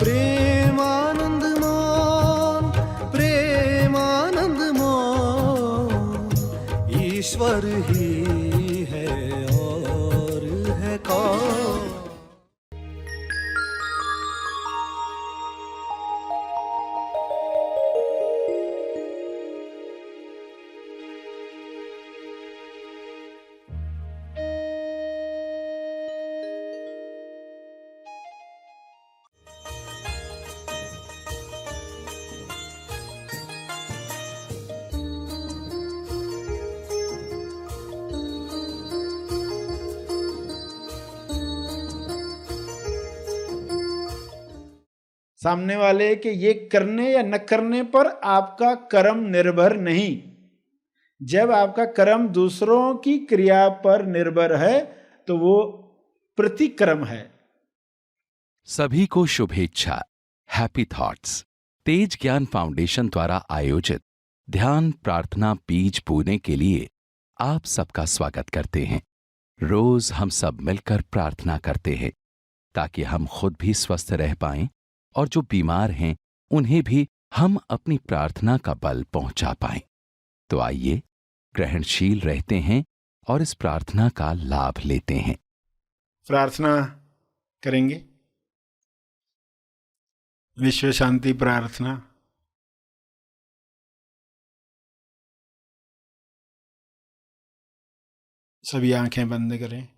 प्रेमानंद मौन, प्रेमानंद मौन, ईश्वर ही है और है कौन। सामने वाले के ये करने या न करने पर आपका कर्म निर्भर नहीं। जब आपका कर्म दूसरों की क्रिया पर निर्भर है तो वो प्रतिक्रम है। सभी को शुभेच्छा। हैप्पी थॉट्स तेज ज्ञान फाउंडेशन द्वारा आयोजित ध्यान प्रार्थना बीज बोने के लिए आप सबका स्वागत करते हैं। रोज हम सब मिलकर प्रार्थना करते हैं ताकि हम खुद भी स्वस्थ रह पाएं और जो बीमार हैं उन्हें भी हम अपनी प्रार्थना का बल पहुंचा पाएं। तो आइए ग्रहणशील रहते हैं और इस प्रार्थना का लाभ लेते हैं। प्रार्थना करेंगे। विश्व शांति प्रार्थना। सभी आंखें बंद करें।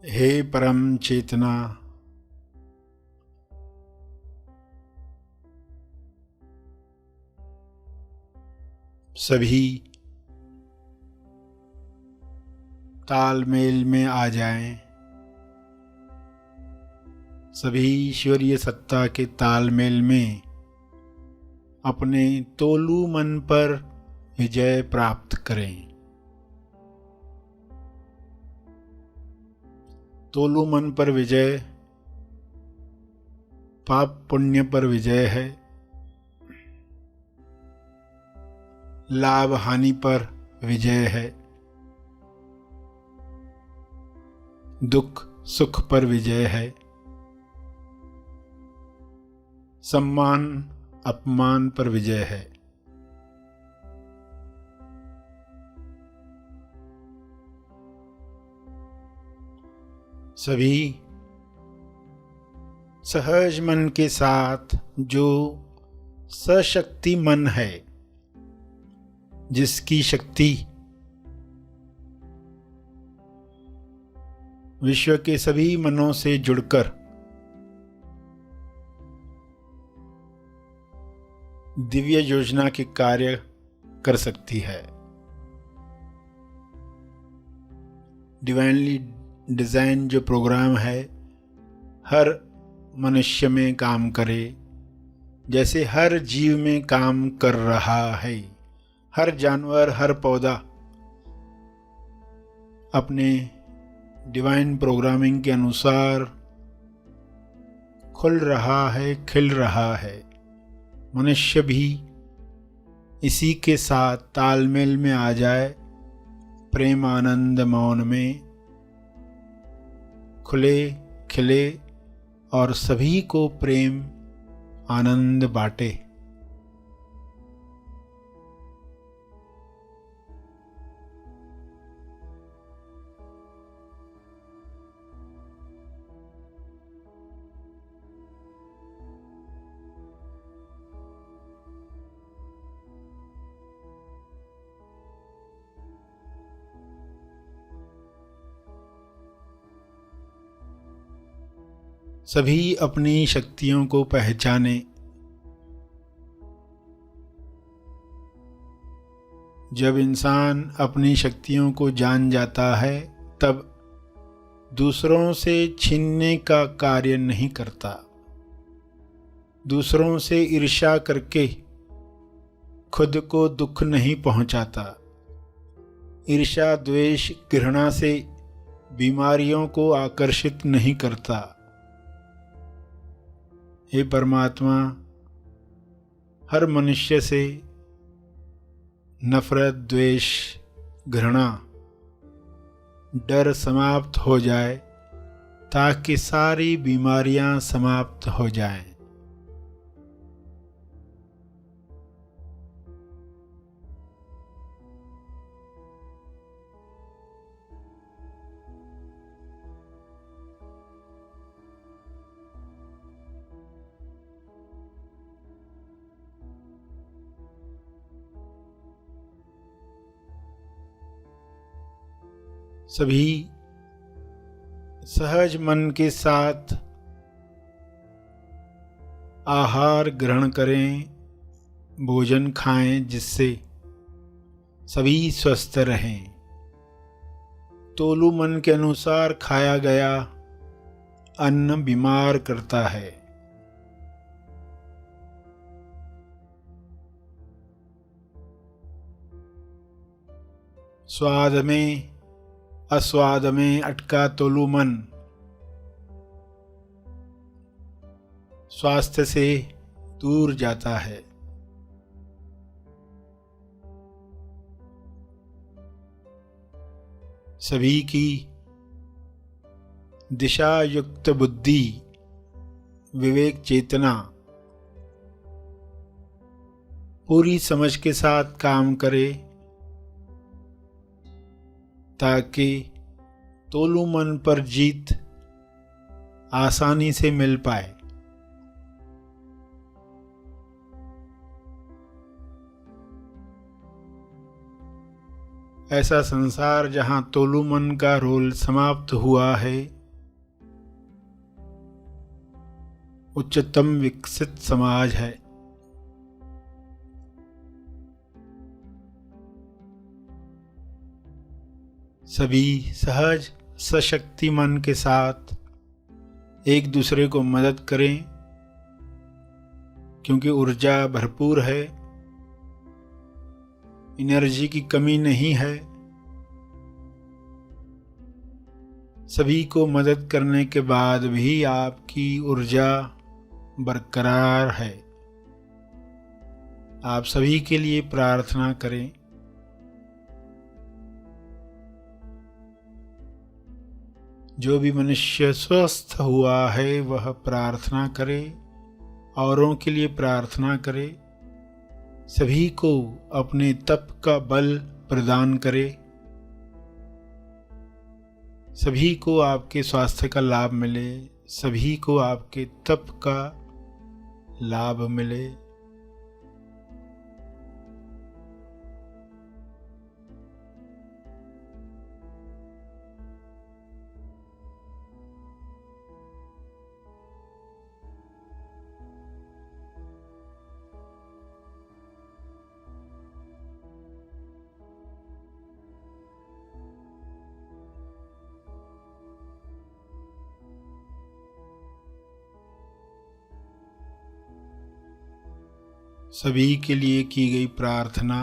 हे परम चेतना, सभी तालमेल में आ जाएं। सभी ईश्वरीय सत्ता के तालमेल में अपने तोलू मन पर विजय प्राप्त करें। तोलू मन पर विजय पाप पुण्य पर विजय है। लाभ हानि पर विजय है। दुख सुख पर विजय है। सम्मान अपमान पर विजय है। सभी सहज मन के साथ जो सशक्ति मन है, जिसकी शक्ति विश्व के सभी मनों से जुड़कर दिव्य योजना के कार्य कर सकती है। डिवाइनली डिजाइन जो प्रोग्राम है हर मनुष्य में काम करे, जैसे हर जीव में काम कर रहा है। हर जानवर हर पौधा अपने डिवाइन प्रोग्रामिंग के अनुसार खुल रहा है, खिल रहा है। मनुष्य भी इसी के साथ तालमेल में आ जाए, प्रेम आनंद मौन में खुले खिले और सभी को प्रेम आनंद बांटे। सभी अपनी शक्तियों को पहचाने। जब इंसान अपनी शक्तियों को जान जाता है तब दूसरों से छीनने का कार्य नहीं करता। दूसरों से ईर्ष्या करके खुद को दुख नहीं पहुंचाता। ईर्ष्या द्वेष घृणा से बीमारियों को आकर्षित नहीं करता। हे परमात्मा, हर मनुष्य से नफरत, द्वेष, घृणा, डर समाप्त हो जाए ताकि सारी बीमारियां समाप्त हो जाएं। सभी सहज मन के साथ आहार ग्रहण करें, भोजन खाएं, जिससे सभी स्वस्थ रहें। तोलू मन के अनुसार खाया गया अन्न बीमार करता है। स्वाद में अस्वाद में अटका तोलू मन स्वास्थ्य से दूर जाता है। सभी की दिशा युक्त बुद्धि, विवेक, चेतना पूरी समझ के साथ काम करे ताकि तोलू मन पर जीत आसानी से मिल पाए। ऐसा संसार जहां तोलू मन का रोल समाप्त हुआ है, उच्चतम विकसित समाज है। सभी सहज सशक्ति मन के साथ एक दूसरे को मदद करें, क्योंकि ऊर्जा भरपूर है, एनर्जी की कमी नहीं है। सभी को मदद करने के बाद भी आपकी ऊर्जा बरकरार है। आप सभी के लिए प्रार्थना करें। जो भी मनुष्य स्वस्थ हुआ है वह प्रार्थना करे, औरों के लिए प्रार्थना करे, सभी को अपने तप का बल प्रदान करे, सभी को आपके स्वास्थ्य का लाभ मिले, सभी को आपके तप का लाभ मिले। सभी के लिए की गई प्रार्थना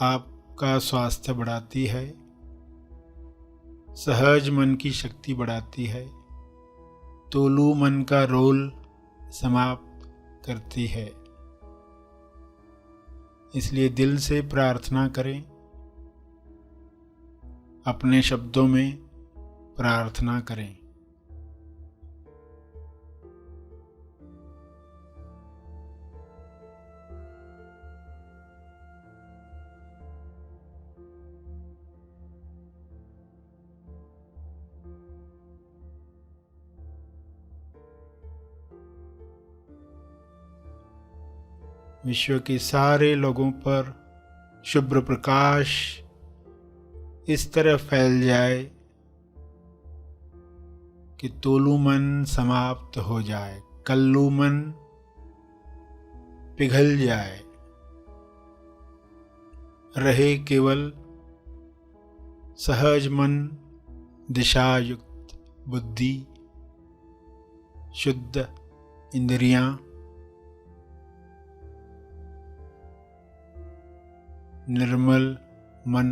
आपका स्वास्थ्य बढ़ाती है, सहज मन की शक्ति बढ़ाती है, तोलू मन का रोल समाप्त करती है। इसलिए दिल से प्रार्थना करें, अपने शब्दों में प्रार्थना करें। विश्व के सारे लोगों पर शुभ्र प्रकाश इस तरह फैल जाए कि तोलू मन समाप्त हो जाए, कल्लू मन पिघल जाए, रहे केवल सहज मन, दिशायुक्त बुद्धि, शुद्ध इंद्रियां, निर्मल मन,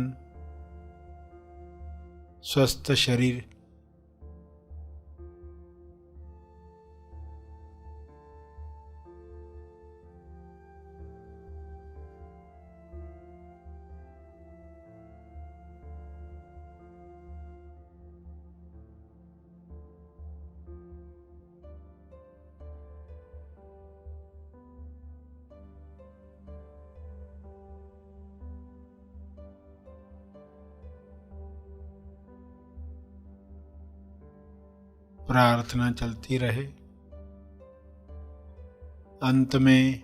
स्वस्थ शरीर। प्रार्थना चलती रहे। अंत में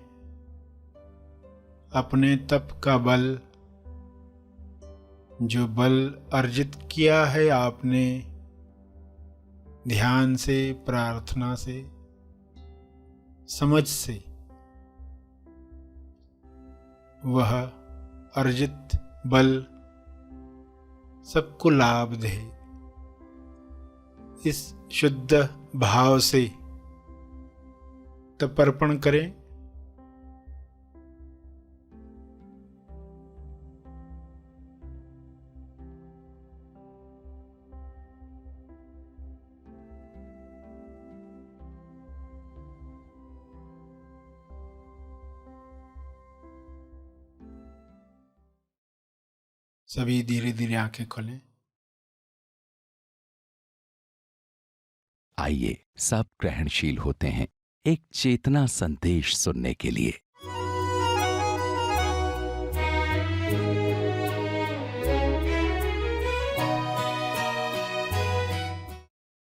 अपने तप का बल, जो बल अर्जित किया है आपने ध्यान से, प्रार्थना से, समझ से, वह अर्जित बल सबको लाभ दे। इस शुद्ध भाव से तर्पण करें। सभी धीरे धीरे आंखें खोलें। आइए सब ग्रहणशील होते हैं एक चेतना संदेश सुनने के लिए।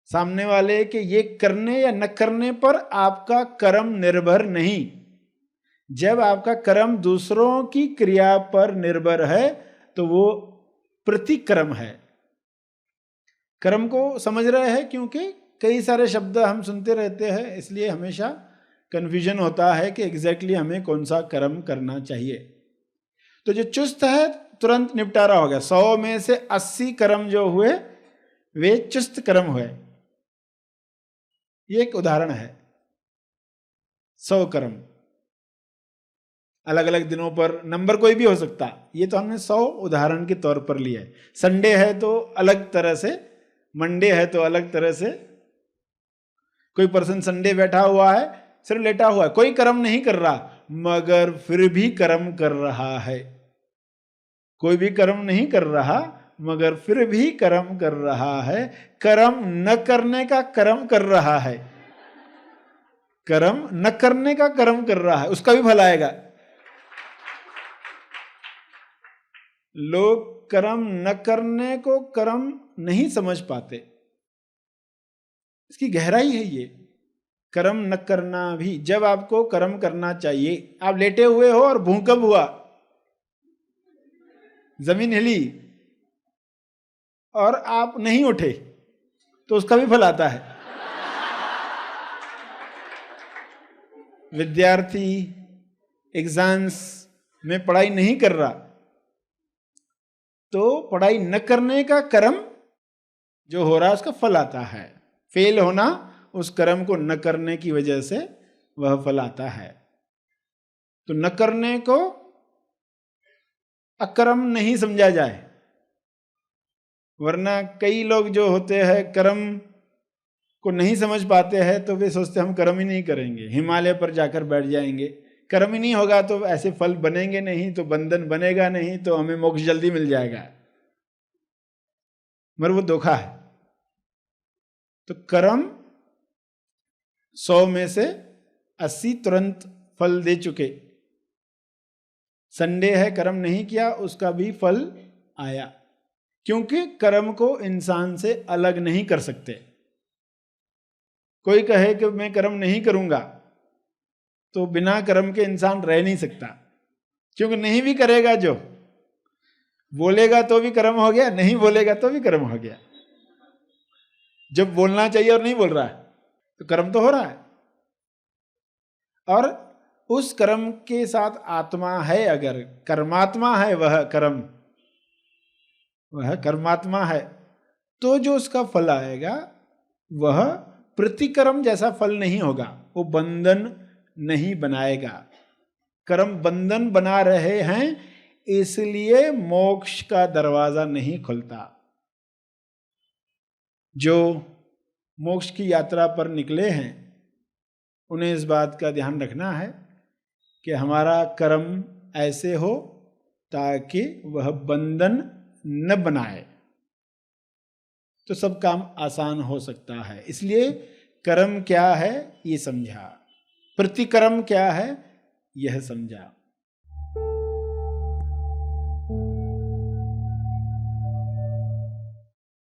सामने वाले के ये करने या न करने पर आपका कर्म निर्भर नहीं। जब आपका कर्म दूसरों की क्रिया पर निर्भर है तो वो प्रतिकर्म है। कर्म को समझ रहे हैं, क्योंकि कई सारे शब्द हम सुनते रहते हैं, इसलिए हमेशा कन्फ्यूजन होता है कि एग्जैक्टली हमें कौन सा कर्म करना चाहिए। तो जो चुस्त है तुरंत निपटारा हो गया। 100 में से 80 कर्म जो हुए वे चुस्त कर्म हुए। ये एक उदाहरण है। 100 कर्म अलग अलग दिनों पर, नंबर कोई भी हो सकता। ये तो हमने 100 उदाहरण के तौर पर लिया है। संडे है तो अलग तरह से, मंडे है तो अलग तरह से। कोई पर्सन संडे बैठा हुआ है, सिर्फ लेटा हुआ है, कोई कर्म नहीं कर रहा, मगर फिर भी कर्म कर रहा है। कोई भी कर्म नहीं कर रहा मगर फिर भी कर्म कर रहा है। कर्म न करने का कर्म कर रहा है। कर्म न करने का कर्म कर रहा है, उसका भी फल आएगा। लोग कर्म न करने को कर्म नहीं समझ पाते। इसकी गहराई है ये। कर्म न करना भी, जब आपको कर्म करना चाहिए, आप लेटे हुए हो और भूकंप हुआ, जमीन हिली और आप नहीं उठे, तो उसका भी फल आता है। विद्यार्थी एग्जाम्स में पढ़ाई नहीं कर रहा, तो पढ़ाई न करने का कर्म जो हो रहा है उसका फल आता है। फेल होना, उस कर्म को न करने की वजह से वह फल आता है। तो न करने को अकर्म नहीं समझा जाए, वरना कई लोग जो होते हैं कर्म को नहीं समझ पाते हैं, तो वे सोचते हम कर्म ही नहीं करेंगे, हिमालय पर जाकर बैठ जाएंगे। कर्म ही नहीं होगा तो ऐसे फल बनेंगे नहीं, तो बंधन बनेगा नहीं, तो हमें मोक्ष जल्दी मिल जाएगा। मगर वो धोखा है। तो कर्म 100 में से 80 तुरंत फल दे चुके। संडे है, कर्म नहीं किया, उसका भी फल आया, क्योंकि कर्म को इंसान से अलग नहीं कर सकते। कोई कहे कि मैं कर्म नहीं करूंगा, तो बिना कर्म के इंसान रह नहीं सकता, क्योंकि नहीं भी करेगा, जो बोलेगा तो भी कर्म हो गया, नहीं बोलेगा तो भी कर्म हो गया। जब बोलना चाहिए और नहीं बोल रहा है तो कर्म तो हो रहा है। और उस कर्म के साथ आत्मा है, अगर कर्मात्मा है, वह कर्मात्मा है, तो जो उसका फल आएगा वह प्रतिकर्म जैसा फल नहीं होगा। वो बंधन नहीं बनाएगा। कर्म बंधन बना रहे हैं, इसलिए मोक्ष का दरवाजा नहीं खुलता। जो मोक्ष की यात्रा पर निकले हैं उन्हें इस बात का ध्यान रखना है कि हमारा कर्म ऐसे हो ताकि वह बंधन न बनाए, तो सब काम आसान हो सकता है। इसलिए कर्म क्या है ये समझा, प्रतिकर्म क्या है यह समझा।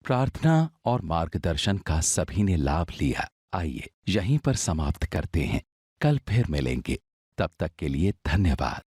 प्रार्थना और मार्गदर्शन का सभी ने लाभ लिया। आइए यहीं पर समाप्त करते हैं, कल फिर मिलेंगे। तब तक के लिए धन्यवाद।